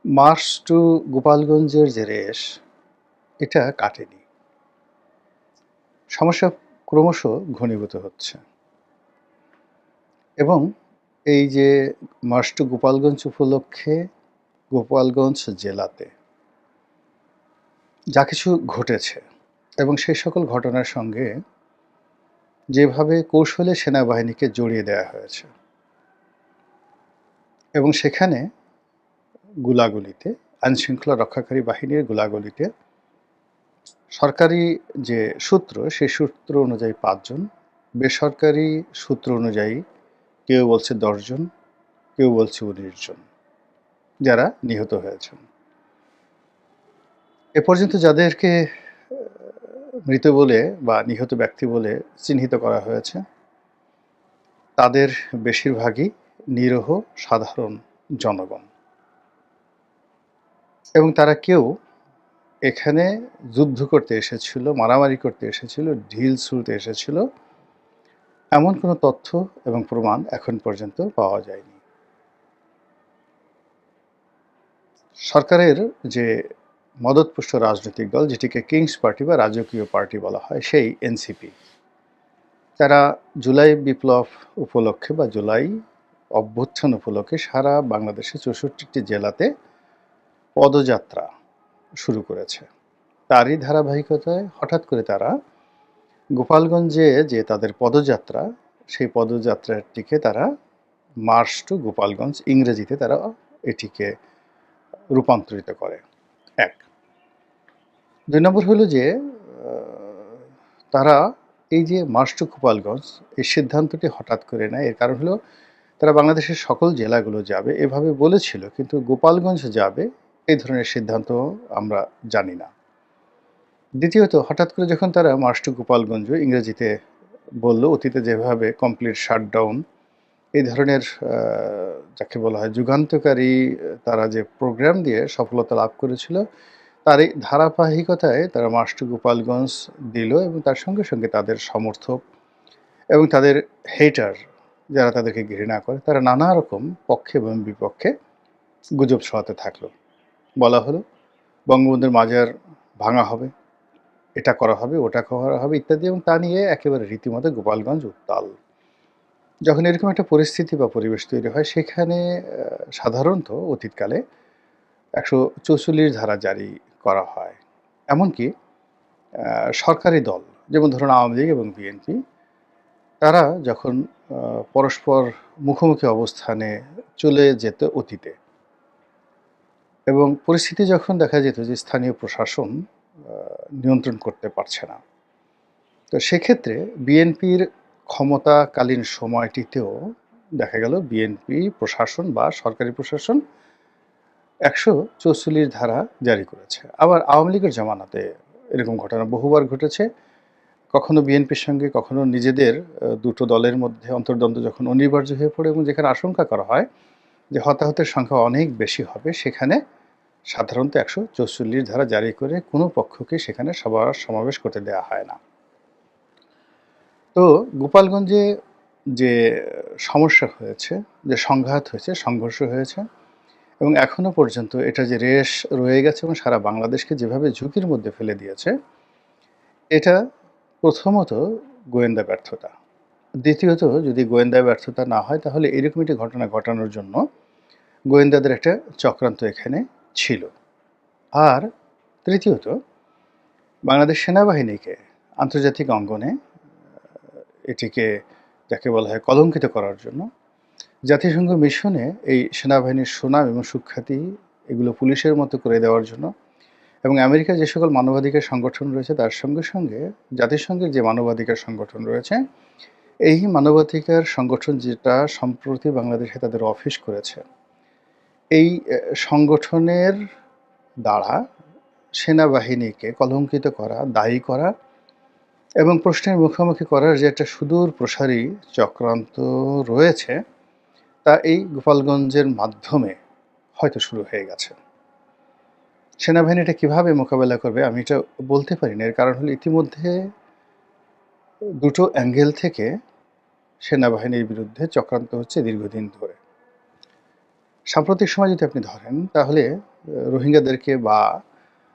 March two গোপালগঞ্জের যে রেশ, এটা কাটেনি। সমস্যা ক্রমশ ঘনীভূত হচ্ছে এবং এই যে মার্চ টু গোপালগঞ্জ উপলক্ষে গোপালগঞ্জ জেলাতে যা কিছু ঘটেছে এবং সেই সকল ঘটনার সঙ্গে যেভাবে কৌশলে সেনাবাহিনীকে জড়িয়ে দেওয়া হয়েছে এবং সেখানে গোলাগুলিতে, আইনশৃঙ্খলা রক্ষাকারী বাহিনীর গোলাগুলিতে সরকারি যে সূত্র, সেই সূত্র অনুযায়ী ৫ জন, বেসরকারি সূত্র অনুযায়ী কেউ বলছে ১০ জন, কেউ বলছে ১৯ জন যারা নিহত হয়েছেন। এ পর্যন্ত যাদেরকে মৃত বলে বা নিহত ব্যক্তি বলে চিহ্নিত করা হয়েছে, তাদের বেশিরভাগই নিরীহ সাধারণ জনগণ এবং তারা কেউ এখানে যুদ্ধ করতে এসেছিল, মারামারি করতে এসেছিল, ঢিল ছুঁড়তে এসেছিল, এমন কোনো তথ্য এবং প্রমাণ এখন পর্যন্ত পাওয়া যায়নি। সরকারের যে মদতপুষ্ট রাজনৈতিক দল, যেটিকে কিংস পার্টি বা রাজকীয় পার্টি বলা হয়, সেই এনসিপি, তারা জুলাই বিপ্লব উপলক্ষে বা জুলাই অভ্যুত্থান উপলক্ষে সারা বাংলাদেশে ৬৪টি জেলাতে পদযাত্রা শুরু করেছে। তারই ধারাবাহিকতায় হঠাৎ করে তারা গোপালগঞ্জে যে তাদের পদযাত্রা, সেই পদযাত্রাটিকে তারা মার্চ টু গোপালগঞ্জ, ইংরেজিতে তারা এটিকে রূপান্তরিত করে। ১। ২ নম্বর হলো যে তারা এই যে মার্চ টু গোপালগঞ্জ, এই সিদ্ধান্তটি হঠাৎ করে নেয়। এর কারণ হলো তারা বাংলাদেশের সকল জেলাগুলো যাবে এভাবে বলেছিল, কিন্তু গোপালগঞ্জ যাবে এই ধরনের সিদ্ধান্ত আমরা জানি না। দ্বিতীয়ত, হঠাৎ করে যখন তারা মার্চ টু গোপালগঞ্জ ইংরেজিতে বলল, অতীতে যেভাবে কমপ্লিট শাটডাউন এই ধরনের যাকে বলা হয় যুগান্তকারী তারা যে প্রোগ্রাম দিয়ে সফলতা লাভ করেছিল, তার এই ধারাবাহিকতায় তারা মার্চ টু গোপালগঞ্জ দিল এবং তার সঙ্গে সঙ্গে তাদের সমর্থক এবং তাদের হেটার, যারা তাদেরকে ঘৃণা করে, তারা নানা রকম পক্ষে এবং বিপক্ষে গুজব ছড়াতে থাকলো। বলা হলো বঙ্গবন্ধুর মাজার ভাঙা হবে, এটা করা হবে, ওটা করা হবে ইত্যাদি, এবং তা নিয়ে একেবারে রীতিমতো গোপালগঞ্জ উত্তাল। যখন এরকম একটা পরিস্থিতি বা পরিবেশ তৈরি হয়, সেখানে সাধারণত অতীতকালে ১৪৪ ধারা জারি করা হয়। এমনকি সরকারি দল, যেমন ধরুন আওয়ামী লীগ এবং বিএনপি, তারা যখন পরস্পর মুখোমুখি অবস্থানে চলে যেত অতীতে এবং পরিস্থিতি যখন দেখা যেত যে স্থানীয় প্রশাসন নিয়ন্ত্রণ করতে পারছে না, তো সেক্ষেত্রে বিএনপির ক্ষমতাকালীন সময়টিতেও দেখা গেল বিএনপি প্রশাসন বা সরকারি প্রশাসন ১৪৪ ধারা জারি করেছে। আবার আওয়ামী লীগের জামানাতে এরকম ঘটনা বহুবার ঘটেছে। কখনো বিএনপির সঙ্গে, কখনো নিজেদের দুটো দলের মধ্যে অন্তর্দ্বন্দ্ব যখন অনিবার্য হয়ে পড়ে এবং যেখানে আশঙ্কা করা হয় যে হতাহতের সংখ্যা অনেক বেশি হবে, সেখানে সাধারণত ১৪৪ ধারা জারি করে কোনো পক্ষকে সেখানে সভা সমাবেশ করতে দেওয়া হয় না। তো গোপালগঞ্জে যে সমস্যা হয়েছে, যে সংঘাত হয়েছে, সংঘর্ষ হয়েছে এবং এখনো পর্যন্ত এটা যে রেশ রয়ে গেছে এবং সারা বাংলাদেশকে যেভাবে ঝুঁকির মধ্যে ফেলে দিয়েছে, এটা প্রথমত গোয়েন্দা ব্যর্থতা। দ্বিতীয়ত, যদি গোয়েন্দা ব্যর্থতা না হয় তাহলে এরকম একটি ঘটনা ঘটানোর জন্য গোয়েন্দাদের একটা চক্রান্ত এখানে ছিল। আর তৃতীয়ত, বাংলাদেশ সেনাবাহিনীকে আন্তর্জাতিক অঙ্গনে এটিকে যাকে বলা হয় কলঙ্কিত করার জন্য, জাতিসংঘ মিশনে এই সেনাবাহিনীর সুনাম এবং সুখ্যাতি এগুলো পুলিশের মতো করে দেওয়ার জন্য এবং আমেরিকার যে সকল মানবাধিকার সংগঠন রয়েছে তার সঙ্গে সঙ্গে জাতিসংঘের যে মানবাধিকার সংগঠন রয়েছে, এই মানবাধিকার সংগঠন যেটা সম্প্রতি বাংলাদেশে তাদের অফিস করেছে, এই সংগঠনের দ্বারা সেনাবাহিনীকে কলঙ্কিত করা, দায়ী করা এবং প্রশ্নের মুখোমুখি করার যে একটা সুদূর প্রসারী চক্রান্ত রয়েছে, তা এই গোপালগঞ্জের মাধ্যমে হয়তো শুরু হয়ে গেছে। সেনাবাহিনী এটা কীভাবে মোকাবেলা করবে আমি এটা বলতে পারি না। এর কারণ হলো ইতিমধ্যে দুটো অ্যাঙ্গেল থেকে সেনাবাহিনীর বিরুদ্ধে চক্রান্ত হচ্ছে দীর্ঘদিন ধরে। সাম্প্রতিক সময় যদি আপনি ধরেন, তাহলে রোহিঙ্গাদেরকে বা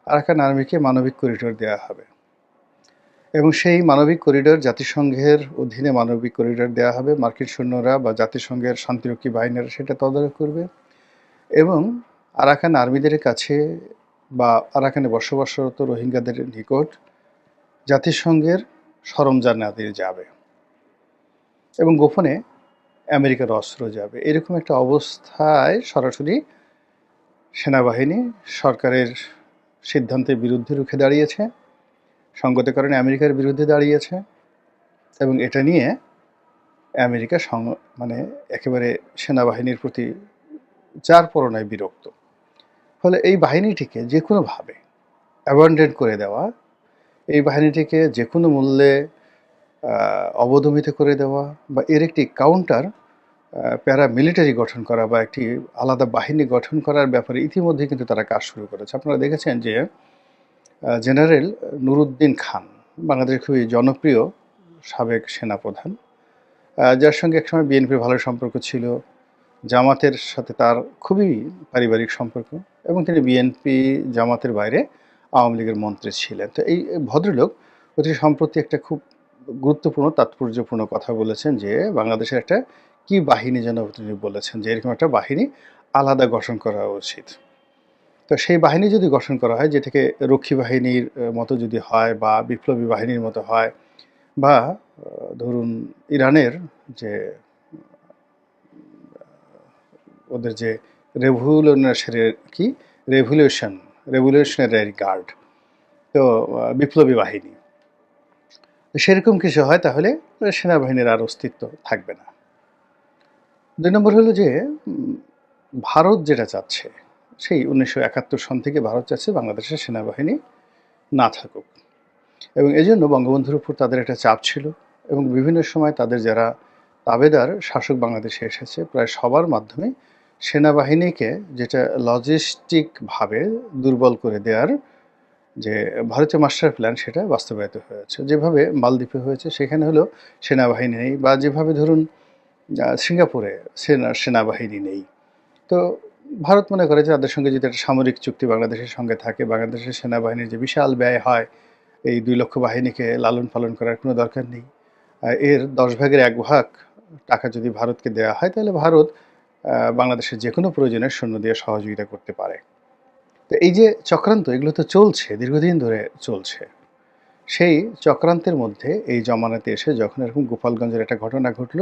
আরাকান আর্মিকে মানবিক করিডোর দেওয়া হবে এবং সেই মানবিক করিডোর জাতিসংঘের অধীনে মানবিক করিডোর দেওয়া হবে। মার্কিন সৈন্যরা বা জাতিসংঘের শান্তিরক্ষী বাহিনীরা সেটা তদারক করবে এবং আরাকান আর্মিদের কাছে বা আরাকানে বসবাসরত রোহিঙ্গাদের নিকট জাতিসংঘের সরঞ্জামাদি যাবে এবং গোপনে আমেরিকার অস্ত্র যাবে। এরকম একটা অবস্থায় সরাসরি সেনাবাহিনী সরকারের সিদ্ধান্তের বিরুদ্ধে রুখে দাঁড়িয়েছে, সঙ্গত কারণে আমেরিকার বিরুদ্ধে দাঁড়িয়েছে এবং এটা নিয়ে আমেরিকা মানে একেবারে সেনাবাহিনীর প্রতি চারপরনায় বিরক্ত। ফলে এই বাহিনীটিকে যে কোনোভাবে অ্যাবান্ডন করে দেওয়া, এই বাহিনীটিকে যে কোনো মূল্যে অবদমিত করে দেওয়া বা এর একটি কাউন্টার প্যারামিলিটারি গঠন করা বা একটি আলাদা বাহিনী গঠন করার ব্যাপারে ইতিমধ্যে কিন্তু তারা কাজ শুরু করেছে। আপনারা দেখেছেন যে জেনারেল নুরুদ্দিন খান, বাংলাদেশের খুবই জনপ্রিয় সাবেক সেনাপ্রধান, যার সঙ্গে একসময় বিএনপির ভালো সম্পর্ক ছিল, জামাতের সাথে তার খুবই পারিবারিক সম্পর্ক এবং তিনি বিএনপি জামাতের বাইরে আওয়ামী লীগের মন্ত্রী ছিলেন। তো এই ভদ্রলোক অতি সম্প্রতি একটা খুব গুরুত্বপূর্ণ তাৎপর্যপূর্ণ কথা বলেছেন যে বাংলাদেশের একটা কি বাহিনী যেন তিনি বলেছেন যে এরকম একটা বাহিনী আলাদা গঠন করা উচিত। তো সেই বাহিনী যদি গঠন করা হয়, যেটাকে রক্ষী বাহিনীর মতো যদি হয় বা বিপ্লবী বাহিনীর মতো হয় বা ধরুন ইরানের যে ওদের যে রেভলিউশনারি গার্ড, তো বিপ্লবী বাহিনী সেরকম কিছু হয়, তাহলে সেনাবাহিনীর আর অস্তিত্ব থাকবে না। ২ নম্বর হলো যে ভারত যেটা চাচ্ছে, সেই ১৯৭১ সন থেকে ভারত চাচ্ছে বাংলাদেশের সেনাবাহিনী না থাকুক এবং এজন্য বঙ্গবন্ধুর উপর তাদের একটা চাপ ছিল এবং বিভিন্ন সময় তাদের যারা তাবেদার শাসক বাংলাদেশে এসেছে প্রায় সবার মাধ্যমে সেনাবাহিনীকে যেটা লজিস্টিকভাবে দুর্বল করে দেওয়ার যে ভারতীয় মাস্টার প্ল্যান, সেটা বাস্তবায়িত হয়েছে। যেভাবে মালদ্বীপে হয়েছে সেখানে হলো সেনাবাহিনী নেই, বা যেভাবে ধরুন সিঙ্গাপুরে সেনাবাহিনী নেই। তো ভারত মনে করে যে তাদের সঙ্গে যদি একটা সামরিক চুক্তি বাংলাদেশের সঙ্গে থাকে, বাংলাদেশের সেনাবাহিনীর যে বিশাল ব্যয় হয়, এই ২ লক্ষ বাহিনীকে লালন পালন করার কোনো দরকার নেই। এর ১০ ভাগের ১ ভাগ টাকা যদি ভারতকে দেওয়া হয়, তাহলে ভারত বাংলাদেশের যে কোনো প্রয়োজনে সৈন্য দিয়ে সহযোগিতা করতে পারে। তো এই যে চক্রান্ত, এগুলো তো চলছে, দীর্ঘদিন ধরে চলছে। সেই চক্রান্তের মধ্যে এই জমানাতে এসে যখন এরকম গোপালগঞ্জের একটা ঘটনা ঘটল,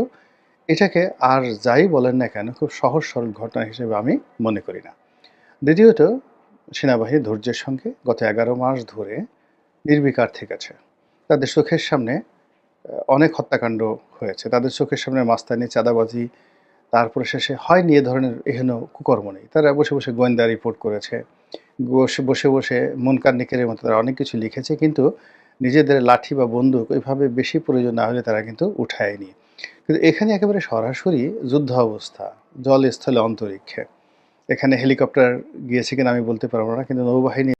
এটাকে আর যাই বলেন না কেন খুব সহজ সরল ঘটনা হিসেবে আমি মনে করি না। দ্বিতীয়ত, সেনাবাহিনী ধৈর্যের সঙ্গে গত ১১ মাস ধরে নির্বিকার থেকেছে। তাদের চোখের সামনে অনেক হত্যাকাণ্ড হয়েছে। তাদের চোখের সামনে মাস্তানি, চাঁদাবাজি, তারপরে শেষে হয়নি এ ধরনের এহেন কুকর্ম নেই। তারা বসে, বসে গোয়েন্দা রিপোর্ট করেছে। বসে, বসে মুনকার নেকিরের মতো তারা অনেক কিছু লিখেছে, কিন্তু নিজেদের লাঠি বা বন্দুক ওইভাবে বেশি প্রয়োজন না হলে তারা কিন্তু উঠায়নি। কিন্তু এখানে একেবারে সরাসরি যুদ্ধ অবস্থা, জলে, স্থলে, অন্তরিক্ষে। এখানে হেলিকপ্টার গিয়েছে কিনা আমি বলতে পারব না, কিন্তু নৌবাহিনী